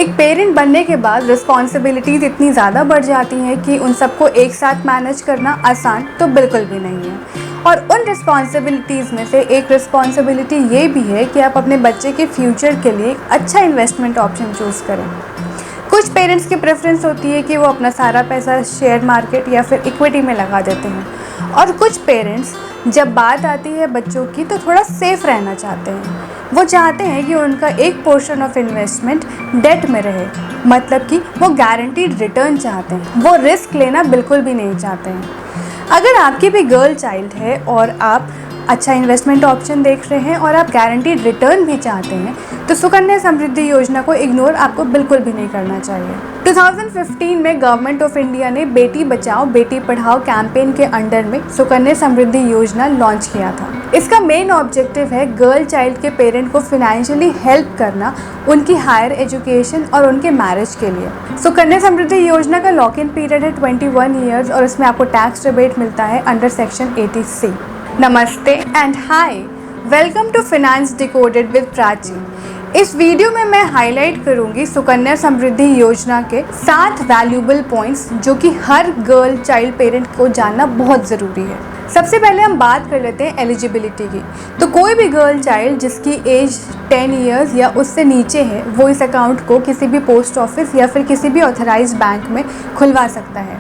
एक पेरेंट बनने के बाद रिस्पॉन्सिबिलिटीज़ इतनी ज़्यादा बढ़ जाती हैं कि उन सबको एक साथ मैनेज करना आसान तो बिल्कुल भी नहीं है। और उन रिस्पॉन्सिबिलिटीज़ में से एक रिस्पॉन्सिबिलिटी ये भी है कि आप अपने बच्चे के फ्यूचर के लिए एक अच्छा इन्वेस्टमेंट ऑप्शन चूज़ करें। कुछ पेरेंट्स की प्रेफरेंस होती है कि वो अपना सारा पैसा शेयर मार्केट या फिर इक्विटी में लगा देते हैं, और कुछ पेरेंट्स जब बात आती है बच्चों की तो थोड़ा सेफ रहना चाहते हैं। वो चाहते हैं कि उनका एक पोर्शन ऑफ इन्वेस्टमेंट डेट में रहे, मतलब कि वो गारंटीड रिटर्न चाहते हैं, वो रिस्क लेना बिल्कुल भी नहीं चाहते हैं। अगर आपकी भी गर्ल चाइल्ड है और आप अच्छा इन्वेस्टमेंट ऑप्शन देख रहे हैं और आप गारंटीड रिटर्न भी चाहते हैं, तो सुकन्या समृद्धि योजना को इग्नोर आपको बिल्कुल भी नहीं करना चाहिए। 2015 में गवर्नमेंट ऑफ इंडिया ने बेटी बचाओ बेटी पढ़ाओ कैंपेन के अंडर में सुकन्या समृद्धि योजना लॉन्च किया था। इसका मेन ऑब्जेक्टिव है गर्ल चाइल्ड के पेरेंट को फाइनेंशियली हेल्प करना उनकी हायर एजुकेशन और उनके मैरिज के लिए। सुकन्या समृद्धि योजना का लॉक इन पीरियड है 21 ईयर्स और इसमें आपको टैक्स रिबेट मिलता है अंडर सेक्शन 80C। नमस्ते and hi, welcome to finance decoded with Prachi. इस वीडियो में मैं हाईलाइट करूंगी सुकन्या समृद्धि योजना के 7 वैल्यूएबल पॉइंट्स जो कि हर गर्ल चाइल्ड पेरेंट को जानना बहुत ज़रूरी है। सबसे पहले हम बात कर लेते हैं एलिजिबिलिटी की। तो कोई भी गर्ल चाइल्ड जिसकी एज 10 ईयर्स या उससे नीचे है वो इस अकाउंट को किसी भी पोस्ट ऑफिस या फिर किसी भी ऑथराइज्ड बैंक में खुलवा सकता है।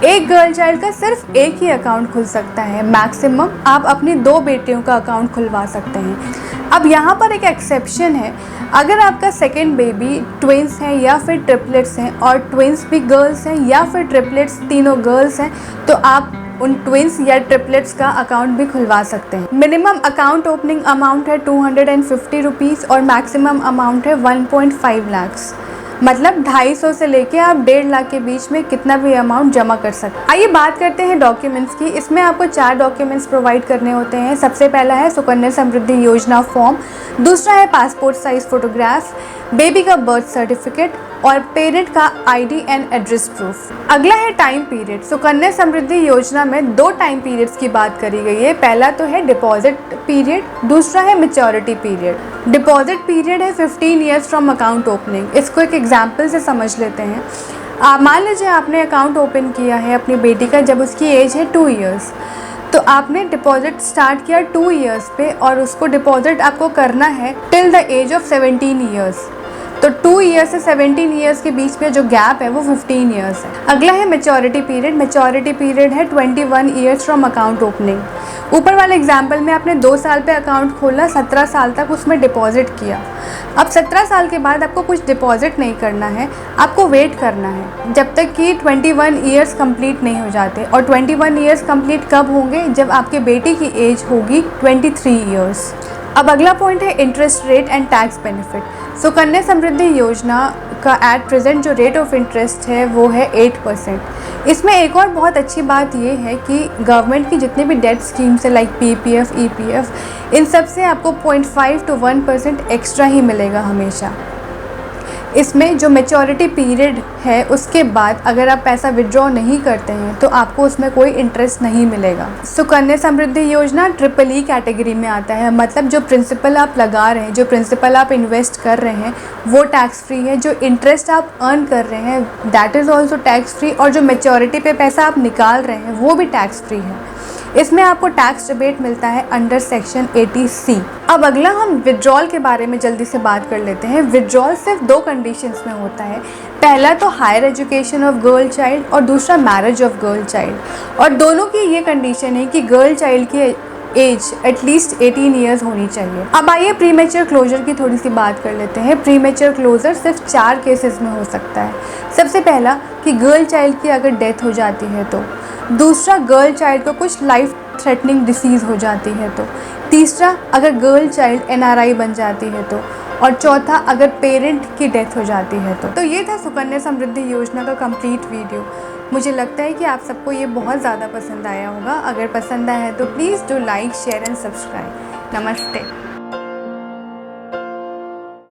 एक गर्ल चाइल्ड का सिर्फ एक ही अकाउंट खुल सकता है, मैक्सिमम आप अपनी 2 बेटियों का अकाउंट खुलवा सकते हैं। अब यहाँ पर एक एक्सेप्शन है, अगर आपका सेकेंड बेबी ट्विंस हैं या फिर ट्रिपलेट्स हैं और ट्विंस भी गर्ल्स हैं या फिर ट्रिपलेट्स तीनों गर्ल्स हैं, तो आप उन ट्विंस या ट्रिपलेट्स का अकाउंट भी खुलवा सकते हैं। मिनिमम अकाउंट ओपनिंग अमाउंट है 250 रुपीज़ और मैक्सिमम अमाउंट है 1.5 लाख, मतलब 250 से लेके आप 1.5 लाख के बीच में कितना भी अमाउंट जमा कर सकते हैं। आइए बात करते हैं डॉक्यूमेंट्स की। इसमें आपको 4 डॉक्यूमेंट्स प्रोवाइड करने होते हैं। सबसे पहला है सुकन्या समृद्धि योजना फॉर्म, दूसरा है पासपोर्ट साइज फोटोग्राफ, बेबी का बर्थ सर्टिफिकेट और पेरेंट का आईडी एंड एड्रेस प्रूफ। अगला है टाइम पीरियड। सुकन्या समृद्धि योजना में 2 टाइम पीरियड्स की बात करी गई है। पहला तो है डिपॉजिट पीरियड, दूसरा है मैच्योरिटी पीरियड। डिपॉजिट पीरियड है 15 ईयर्स फ्रॉम अकाउंट ओपनिंग। इसको एक एग्जाम्पल से समझ लेते हैं। मान लीजिए आपने अकाउंट ओपन किया है अपनी बेटी का जब उसकी एज है 2 ईयर्स, तो आपने डिपॉजिट स्टार्ट किया 2 ईयर्स पे और उसको डिपॉजिट आपको करना है till the age of 17 years. तो 2 ईयर्स से 17 ईयर्स के बीच में जो गैप है वो 15 ईयर्स है। अगला है मैच्योरिटी पीरियड। मैच्योरिटी पीरियड है 21 ईयर्स फ्रॉम अकाउंट ओपनिंग। ऊपर वाले एग्जाम्पल में आपने 2 साल पे अकाउंट खोला, 17 साल तक उसमें डिपॉजिट किया। अब 17 साल के बाद आपको कुछ डिपॉजिट नहीं करना है, आपको वेट करना है जब तक कि 21 ईयर्स कंप्लीट नहीं हो जाते। और 21 ईयर्स कंप्लीट कब होंगे? जब आपके बेटी की एज होगी 23 ईयर्स। अब अगला पॉइंट है interest rate and tax benefit. Sukanya Samriddhi Yojana का एट प्रेजेंट जो रेट ऑफ इंटरेस्ट है वो है 8%। इसमें एक और बहुत अच्छी बात ये है कि गवर्नमेंट की जितने भी डेट स्कीम्स है लाइक PPF, EPF, इन सब से आपको 0.5 to 1% एक्स्ट्रा ही मिलेगा हमेशा। इसमें जो मैच्योरिटी पीरियड है उसके बाद अगर आप पैसा विड्रॉ नहीं करते हैं तो आपको उसमें कोई इंटरेस्ट नहीं मिलेगा। सुकन्या समृद्धि योजना EEE कैटेगरी में आता है, मतलब जो प्रिंसिपल आप लगा रहे हैं, जो प्रिंसिपल आप इन्वेस्ट कर रहे हैं वो टैक्स फ्री है। जो इंटरेस्ट आप अर्न कर रहे हैं that is also tax free, और जो मैच्योरिटी पे पैसा आप निकाल रहे हैं वो भी टैक्स फ्री है। इसमें आपको टैक्स रिबेट मिलता है अंडर सेक्शन 80C। अब अगला हम विड्रॉल के बारे में जल्दी से बात कर लेते हैं। विड्रॉल सिर्फ 2 कंडीशंस में होता है। पहला तो higher education of girl child और दूसरा मैरिज ऑफ गर्ल चाइल्ड। और दोनों की ये कंडीशन है कि गर्ल चाइल्ड की एज एटलीस्ट 18 ईयर्स होनी चाहिए। अब आइए प्रीमेच्योर क्लोजर की थोड़ी सी बात कर लेते हैं। प्रीमेच्योर क्लोजर सिर्फ 4 केसेस में हो सकता है। सबसे पहला कि गर्ल चाइल्ड की अगर डेथ हो जाती है तो, दूसरा गर्ल चाइल्ड को कुछ लाइफ थ्रेटनिंग डिसीज़ हो जाती है तो, तीसरा अगर गर्ल चाइल्ड NRI बन जाती है तो, और चौथा अगर पेरेंट की डेथ हो जाती है तो। ये था सुकन्या समृद्धि योजना का कंप्लीट वीडियो। मुझे लगता है कि आप सबको ये बहुत ज़्यादा पसंद आया होगा। अगर पसंद आया है तो please do like, share and subscribe. नमस्ते।